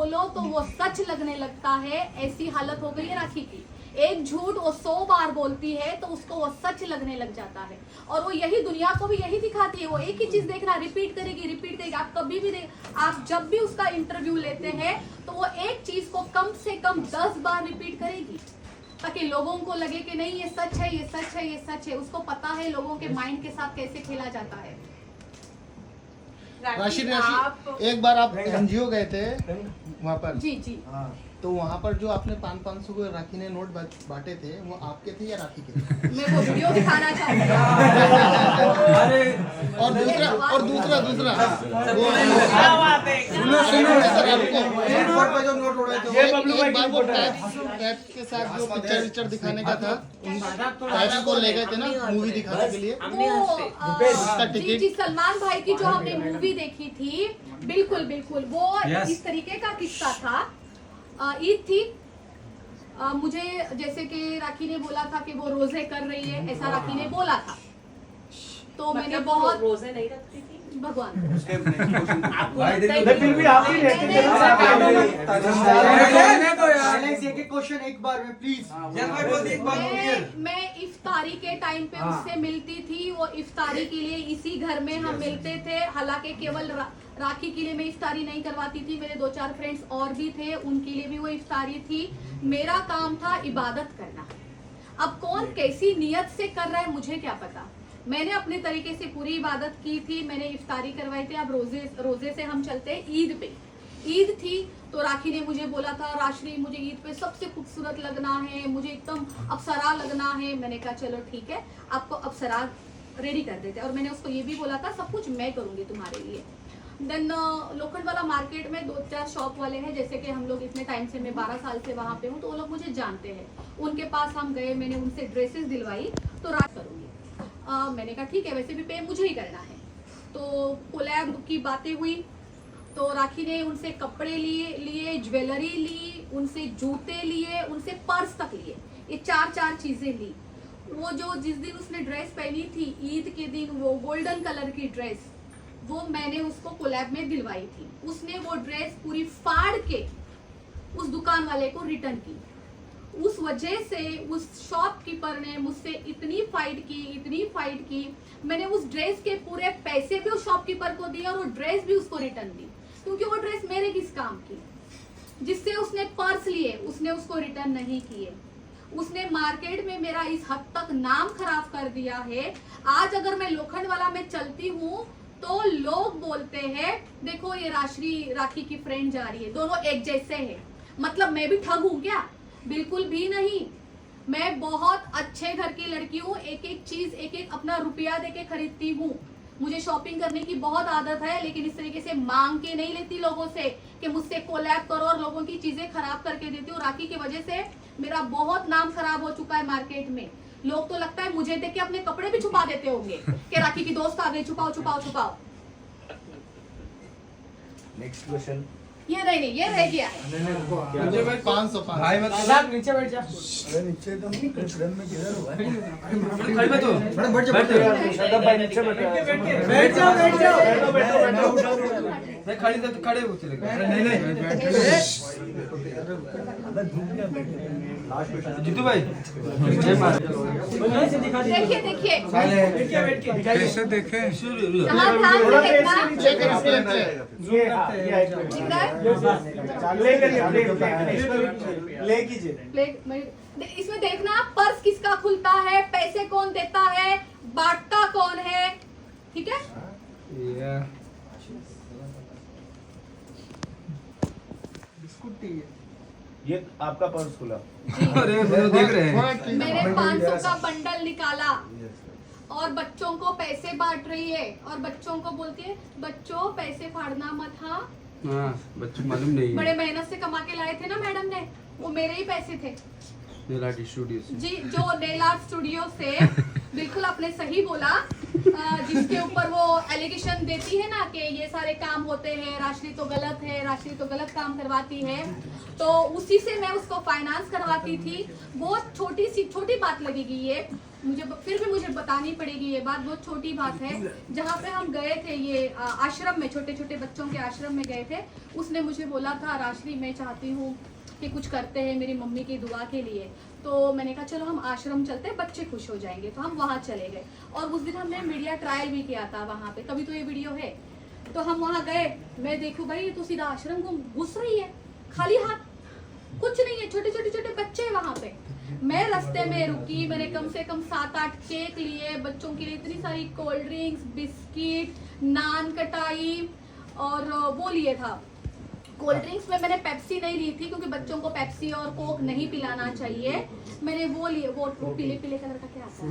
बोलो तो वो सच लगने लगता है, ऐसी हालत हो गई है राखी की। एक झूठ वो 100 बार बोलती है तो उसको वो सच लगने लग जाता है, और वो यही दुनिया को भी यही दिखाती है। वो एक ही चीज देखना रिपीट करेगी। आप कभी भी आप जब भी उसका इंटरव्यू लेते हैं तो वो एक चीज को कम से कम 10 बार रिपीट करेगी, ताकि लोगों को लगे कि नहीं ये सच है, ये सच है, ये सच है। उसको पता है लोगों के माइंड के साथ कैसे खेला जाता है। राशि एक बार आप एनजीओ गए थे वहाँ पर, जी जी, तो वहाँ पर जो आपने 500 को राखी ने नोट बांटे थे, वो आपके थे या राखी के थे? मैं वो वीडियो दिखाना चाहूँगी। और दूसरा एक बार वो टैप के साथ जो पिक्चर दिखाने का था, टैप को ले गए थे ना मूवी दिखाने के लिए, जी जी, सलमान भाई की जो हमने मूवी देखी थी, बिल्कुल बिल्कुल वो इस तरीके का किस्सा था। ईद थी, मुझे जैसे कि राखी ने बोला था कि वो रोजे कर रही है, ऐसा राखी ने बोला था। तो मैंने बहुत रोजे नहीं रखती थी भगवान फिर भी आप ही रहती क्वेश्चन एक बार में प्लीज। मैं इफ्तारी के टाइम पे उससे मिलती थी। वो इफ्तारी के लिए इसी घर में हम मिलते थे। हालांकि केवल राखी के लिए मैं इफ्तारी नहीं करवाती थी, मेरे 2-4 फ्रेंड्स और भी थे, उनके लिए भी वो इफ्तारी थी। मेरा काम था इबादत करना। अब कौन कैसी नियत से कर रहा है मुझे क्या पता। मैंने अपने तरीके से पूरी इबादत की थी, मैंने इफ्तारी करवाई थी। अब रोजे से हम चलते हैं ईद पे। ईद थी तो राखी ने मुझे बोला था, राशि मुझे ईद पे सबसे खूबसूरत लगना है, मुझे एकदम अप्सरा लगना है। मैंने कहा चलो ठीक है, आपको अप्सरा रेडी कर देते। और मैंने उसको ये भी बोला था सब कुछ मैं करूंगी तुम्हारे लिए। देन लोखंड वाला मार्केट में 2-4 शॉप वाले हैं, जैसे कि हम लोग इतने टाइम से, मैं 12 साल से वहाँ पे हूँ, तो वो लोग मुझे जानते हैं। उनके पास हम गए, मैंने उनसे ड्रेसेस दिलवाई, तो रात करूँगी। मैंने कहा ठीक है, वैसे भी पे मुझे ही करना है। तो कोलैब की बातें हुई, तो राखी ने उनसे कपड़े लिए, ज्वेलरी ली, उनसे जूते लिए, उनसे पर्स तक लिए। ये 4 चीजें ली। वो जो जिस दिन उसने ड्रेस पहनी थी ईद के दिन, वो गोल्डन कलर की ड्रेस, वो मैंने उसको कोलैब में दिलवाई थी। उसने वो ड्रेस पूरी फाड़ के उस दुकान वाले को रिटर्न की। उस वजह से उस शॉपकीपर ने मुझसे इतनी फाइट की। मैंने उस ड्रेस के पूरे पैसे भी उस शॉपकीपर को दिए और वो ड्रेस भी उसको रिटर्न दी, क्योंकि वो ड्रेस मेरे किस काम की। जिससे उसने पर्स लिए, उसने उसको रिटर्न नहीं किए। उसने मार्केट में मेरा इस हद तक नाम खराब कर दिया है। आज अगर मैं लोखंड वाला में चलती हूँ तो लोग बोलते हैं देखो ये राखी की फ्रेंड जा रही है, दोनों एक जैसे हैं। मतलब मैं भी ठग हूँ क्या? बिल्कुल भी नहीं। मैं बहुत अच्छे घर की लड़की हूँ, एक चीज एक अपना रुपया देके खरीदती हूँ। मुझे शॉपिंग करने की बहुत आदत है, लेकिन इस तरीके से मांग के नहीं लेती लोगों से कि मुझसे कोलैब करो और लोगों की चीजें खराब करके देती हूँ। राखी की वजह से मेरा बहुत नाम खराब हो चुका है मार्केट में। लोग तो लगता है मुझे देख के अपने कपड़े भी छुपा देते होंगे कि राखी की दोस्त आ गई, छुपाओ। Next question. ये नहीं, ये रह गया है। 500 भाई मतलब नीचे बैठ जा। अरे नीचे तो ट्रेन में किधर हुआ है? खड़े में तो बड़े बैठ जा। शरद भाई नीचे बैठ जाओ। मैं खड़ी तो खड़े हो चले गए। नहीं जीतू भाई देखिए कैसे देखे ले कीजिए। इसमें देखना पर्स किसका खुलता है, पैसे कौन देता है, बांटता कौन है, ठीक है। ये आपका पर्स खुला। अरे देख रहे हैं। मैंने 500 का बंडल निकाला और बच्चों को पैसे बांट रही है, और बच्चों को बोलती है बच्चों पैसे फाड़ना मत। हाँ, बच्चों मालूम नहीं बड़े मेहनत से कमा के लाए थे ना मैडम ने, वो मेरे ही पैसे थे नेल आर्ट स्टूडियो से। जी, जो नेल आर्ट स्टूडियो से। बिल्कुल आपने सही बोला। जिसके ऊपर वो एलिगेशन देती है ना कि ये सारे काम होते हैं, राशि तो गलत है, राशि तो गलत काम करवाती है, तो उसी से मैं उसको फाइनेंस करवाती थी। बहुत छोटी बात लगेगी ये मुझे, फिर भी मुझे बतानी पड़ेगी ये बात, बहुत छोटी बात है। जहाँ पे हम गए थे ये आश्रम में, छोटे छोटे बच्चों के आश्रम में गए थे, उसने मुझे बोला था राशि मैं चाहती हूँ कि कुछ करते हैं मेरी मम्मी की दुआ के लिए। तो मैंने कहा चलो हम आश्रम चलते हैं, बच्चे खुश हो जाएंगे, तो हम वहाँ चले गए। और उस दिन हमने मीडिया ट्रायल भी किया था वहाँ पे, तभी तो ये वीडियो है। तो हम वहाँ गए, मैं देखूँ भाई ये तो सीधा आश्रम को घुस रही है खाली हाथ, कुछ नहीं है, छोटे छोटे बच्चे वहाँ पे। मैं रास्ते में रुकी, मैंने कम से कम 7-8 केक लिए बच्चों के लिए, इतनी सारी कोल्ड ड्रिंक्स, बिस्किट, नान कटाई और वो लिए था। कोल्ड ड्रिंक्स में मैंने पेप्सी नहीं ली थी क्योंकि बच्चों को पेप्सी और कोक नहीं पिलाना चाहिए। मैंने वो लिए, वो पीले कलर का क्या आता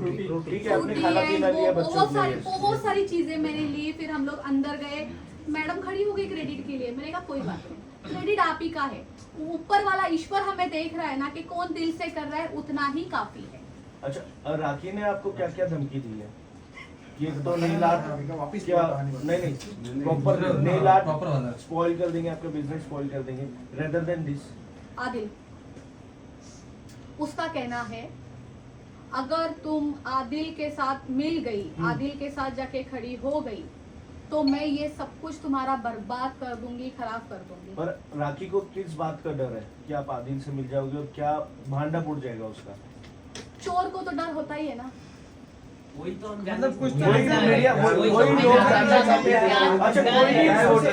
है, बहुत सारी चीजें मैंने ली। फिर हम लोग अंदर गए, मैडम खड़ी हो गई क्रेडिट के लिए। मैंने कहा कोई बात नहीं, क्रेडिट आप ही का है, ऊपर वाला ईश्वर हमें देख रहा है ना कि कौन दिल से कर रहा है, उतना ही काफी है। अच्छा, राखी ने आपको क्या क्या धमकी दी है? ये तो नहीं लाट क्या, नहीं प्रॉपर नहीं लाट स्पॉइल कर देंगे, आपका बिजनेस स्पॉइल कर देंगे, रेदर देन दिस। आदिल, उसका कहना है अगर तुम आदिल के साथ मिल गई, आदिल के साथ जाके खड़ी हो गई, तो मैं ये सब कुछ तुम्हारा बर्बाद कर दूंगी, खराब कर दूंगी। पर राखी को किस बात का डर है कि आप आदिल से मिल जाओगे और क्या भांडा फूट जाएगा उसका? चोर को तो डर होता ही है ना। वही तो हम मतलब कुछ जानना मीडिया चाहते हैं। वही लोग जानना चाहते हैं। अच्छा, कोई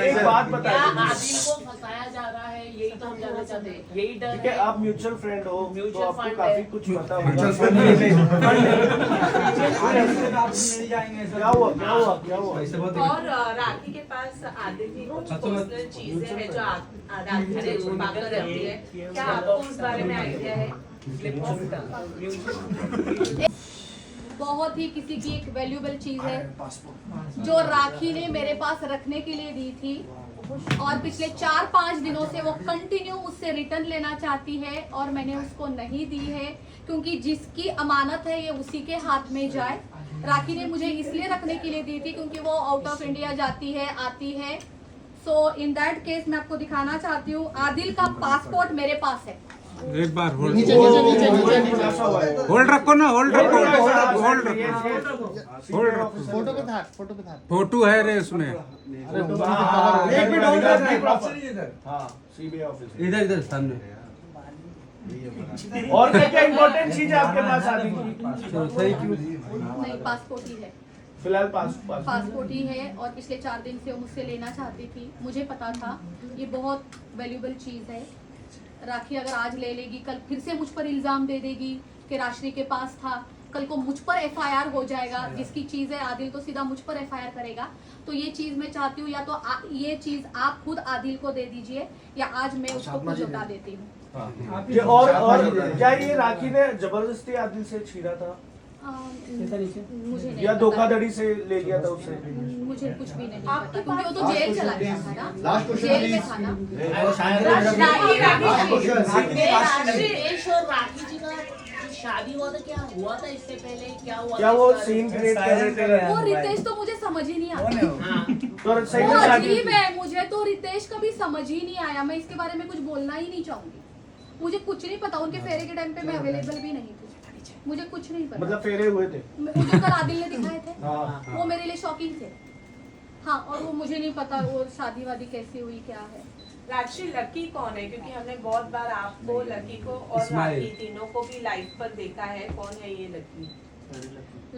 एक बात क्या बताइए, आदिल को फंसाया जा रहा है, यही तो हम जानना चाहते हैं। यही डर ठीक है, है। आप म्यूचुअल फ्रेंड हो तो म्यूचुअल आपको फंड काफी है। कुछ पता म्यूचुअल होगा। क्या हुआ? ऐसे बहुत और राखी के पास आदिल की कुछ पर्सनल चीजें हैं जो राखी से छुपा कर रखती है, क्या आपको उस बारे में आइडिया है? बहुत ही किसी की एक वैल्यूएबल चीज है जो राखी ने मेरे पास रखने के लिए दी थी, और पिछले 4-5 दिनों से वो कंटिन्यू उससे रिटर्न लेना चाहती है और मैंने उसको नहीं दी है, क्योंकि जिसकी अमानत है ये उसी के हाथ में जाए। राखी ने मुझे इसलिए रखने के लिए दी थी क्योंकि वो आउट ऑफ इंडिया जाती है, आती है। सो इन दैट केस मैं आपको दिखाना चाहती हूँ, आदिल का पासपोर्ट मेरे पास है। एक बार होल्ड नीचे होल्ड रखो ना, होल्ड रखो, होल्ड रखो, होल्ड रखो। फोटो पे था, फोटो पे था। फोटो है रे उसमें, अरे हाँ, सीबीआई ऑफिस। इधर इधर सामने। और क्या क्या इम्पोर्टेंट चीज है आपके पास आने की? सही क्यों? नहीं, पासपोर्ट ही है, फिलहाल पासपोर्ट पासपोर्ट ही है। और पिछले 4 दिन से वो मुझसे लेना चाहती थी। मुझे पता था ये बहुत वैल्यूएबल चीज़ है। राखी अगर आज ले लेगी, कल फिर से मुझ पर इल्ज़ाम दे देगी कि राशि के पास था, कल को मुझ पर एफआईआर हो जाएगा। जिसकी चीज़ है आदिल तो सीधा मुझ पर एफआईआर करेगा। तो ये चीज़ मैं चाहती हूँ या तो ये चीज़ आप खुद आदिल को दे दीजिए या आज मैं उसको खुद लौटा देती हूँ। और क्या ये राखी ने जबरदस्ती आदिल से छीना था मुझे नहीं या पता। धोखाधड़ी से ले लिया था उससे? मुझे कुछ भी नहीं पता क्योंकि वो तो जेल चला गया था ना, Last जेल में था ना। रितेश और राखी जी का शादी हुआ था, क्या हुआ था इससे पहले, क्या हुआ क्या था वो इस बारे सीन में? क्रिएट कर रहे थे? वो रितेश तो मुझे समझ ही नहीं आता। हाँ। तो सही वो में शादी अजीब है, मुझे तो रितेश कभी समझ ही नहीं आया। मैं इसके बारे में कुछ बोलना ही नहीं चाहूंगी। मुझे कुछ नहीं पता, उनके फेरे के टाइम पे मैं अवेलेबल भी नहीं थी, मुझे कुछ नहीं पता। मतलब फेरे हुए थे? वो जो कल आदिल ने दिखाए थे हाँ। वो मेरे लिए शॉकिंग थे। हाँ, और वो मुझे नहीं पता वो शादी वादी कैसी हुई, क्या है। राशि लकी कौन है? क्योंकि हमने बहुत बार आपको, लकी को और इस्माइल। राखी तीनों को भी लाइव पर देखा है। कौन है ये लकी?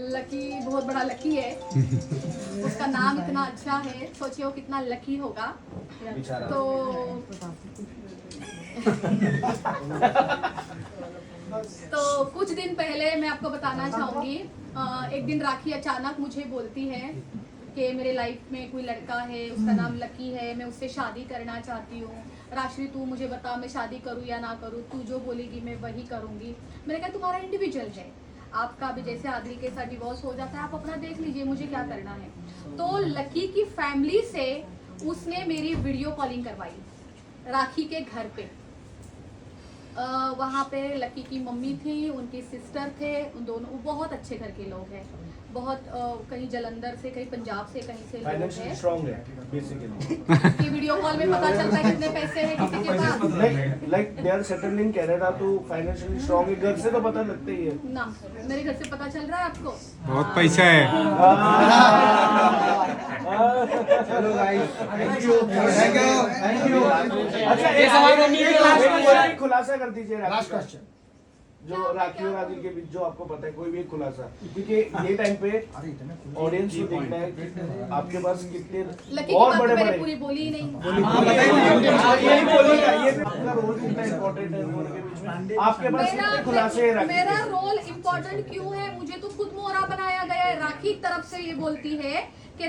लकी बहुत बड़ा लकी है। उसका नाम इतना अच्छा है, सोचिए वो कितना लकी होगा। बेचारा। तो कुछ दिन पहले मैं आपको बताना चाहूंगी, एक दिन राखी अचानक मुझे बोलती है कि मेरे लाइफ में कोई लड़का है, उसका नाम लकी है, मैं उससे शादी करना चाहती हूँ। राशि तू मुझे बता मैं शादी करूँ या ना करूँ, तू जो बोलेगी मैं वही करूँगी। मैंने कहा तुम्हारा इंडिविजुअल है, आपका भी जैसे आदिल के साथ डिवोर्स हो जाता है, आप अपना देख लीजिए, मुझे क्या करना है। तो लकी की फैमिली से उसने मेरी वीडियो कॉलिंग करवाई राखी के घर पे। वहाँ पे लकी की मम्मी थी, उनकी सिस्टर थे, उन दोनों वो बहुत अच्छे घर के लोग हैं, बहुत कहीं जलंधर से, कहीं पंजाब से, कहीं से लोग फाइनेंशियली हैं। स्ट्रांग है बेसिकली। कि वीडियो कॉल में पता चलता है कितने पैसे हैं किसी के पास। Like they are settled in Canada, तो फाइनेंशियली स्ट्रांग है, घर से तो पता लगता ही है ना मेरे घर से पता चल रहा है आपको? बहुत पैसा है। चलो गाइस, थैंक यू। अच्छा एक खुलासा कर दीजिए लास्ट क्वेश्चन, जो राखी और आदिल के बीच जो आपको पता है, कोई भी एक खुलासा, क्योंकि ये टाइम पे ऑडियंस को देखना है कि आपके पास कितने लकी की और बात बड़े मैंने बड़े पूरी बोली ही नहीं। यही बोलिएगा, ये आपका रोल कितना इम्पोर्टेंट है दोनों के बीच में, आपके पास कितने खुलासे हैं राखी मेरा के? रोल इम्पोर्टेंट क्यों है? मुझे तो खुद मोहरा बनाया गया है। राखी की तरफ से ये बोलती है कि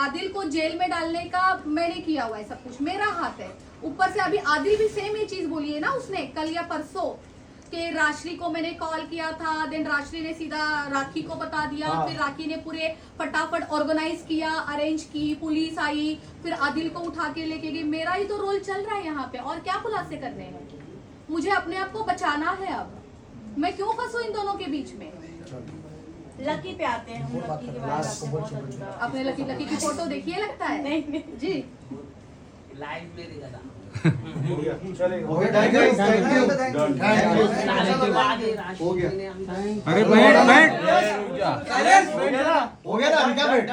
आदिल को जेल में डालने का मैंने किया हुआ है, सब कुछ मेरा हाथ है। ऊपर से अभी आदिल भी सेम ये चीज बोली है ना उसने कल या परसों, कि राशि को मैंने कॉल किया था, देन राशि ने सीधा राखी को बता दिया। हाँ। फिर राखी ने पूरे फटाफट ऑर्गेनाइज किया, अरेंज की, पुलिस आई, फिर आदिल को उठा के लेके गई। मेरा ही तो रोल चल रहा है यहाँ पे, और क्या खुलासे करने हैं? मुझे अपने आप को बचाना है। अब मैं क्यों फंसू इन दोनों के बीच में? लकी पे आते हैं हम। लकी के बारे में बहुत अच्छा। अपने लकी की फोटो देखिए, लगता है नहीं जी। लाइव मेरी गदा हो गया, चलेगा। अरे बैठ बैठ। हो गया ना, अभी क्या बैठ?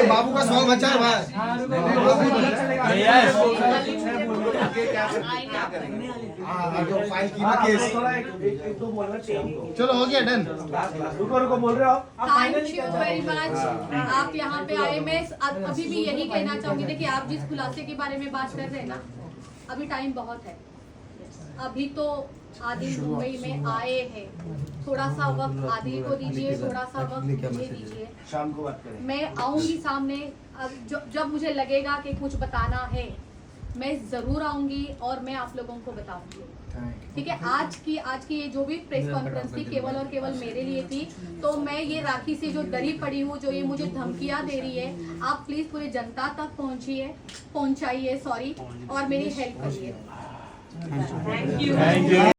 बाबू का सवाल बचा है भाई। फाइल की ना केस। थोड़ा एक दो बोलना चाहिए। चलो हो गया, डन। रुको बोल रहे हो आप? थैंक यू वेरी मच, आप यहाँ पे आए। मैं अभी भी यही कहना चाहूंगी, देखिए आप जिस खुलासे के बारे में बात कर रहे हैं ना, अभी टाइम बहुत है। अभी तो आदिल मुंबई में आए हैं, थोड़ा सा वक्त आदिल को दीजिए, थोड़ा सा वक्त मुझे दीजिए, शाम को बात करें। मैं आऊंगी सामने। अब जब मुझे लगेगा कि कुछ बताना है, मैं जरूर आऊंगी और मैं आप लोगों को बताऊंगी। ठीक है, आज की ये जो भी प्रेस कॉन्फ्रेंस थी केवल और केवल मेरे लिए थी। तो मैं ये राखी से जो डरी पड़ी हूँ, जो ये मुझे धमकियां दे रही है, आप प्लीज पूरे जनता तक पहुंचाइए, और मेरी हेल्प करिए। Thank you.